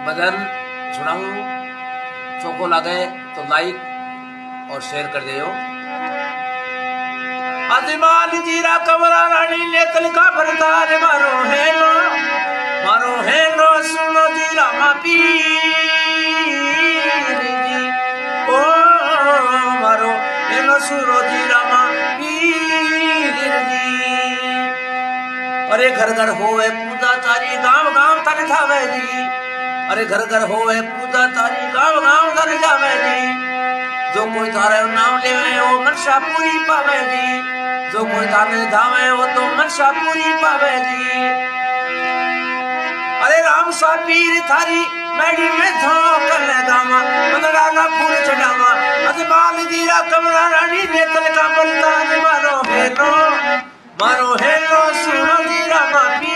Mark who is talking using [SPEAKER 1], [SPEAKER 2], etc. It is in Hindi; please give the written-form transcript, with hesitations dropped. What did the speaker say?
[SPEAKER 1] भजन सुनाऊं, चौको लगे तो लाइक और शेयर कर दियो। अजमान जीरा कमरा रानी ने तलका भरतार मारो हेलो सुनो जीरा मापी ओ मारो हेलो सुनो जीरा मापी। अरे घर घर होवे पूजा तारी गांव गांव तन जावे जी। अरे घर घर होवे पूजा तारी गांव गांव तन जावे जी। जो कोई तारे नाम लेवे वो मनसा पूरी पावे जी। जो कोई ताने धावे वो तो मनसा पूरी पावे जी। अरे राम सा पीर थारी मैडी में धोक लगावा मंदड़ा का फूल चढ़ावा। अजमाल जीरा कमरा रानी नेतल का बलता मारो हेलो सुनो जीरा मापी।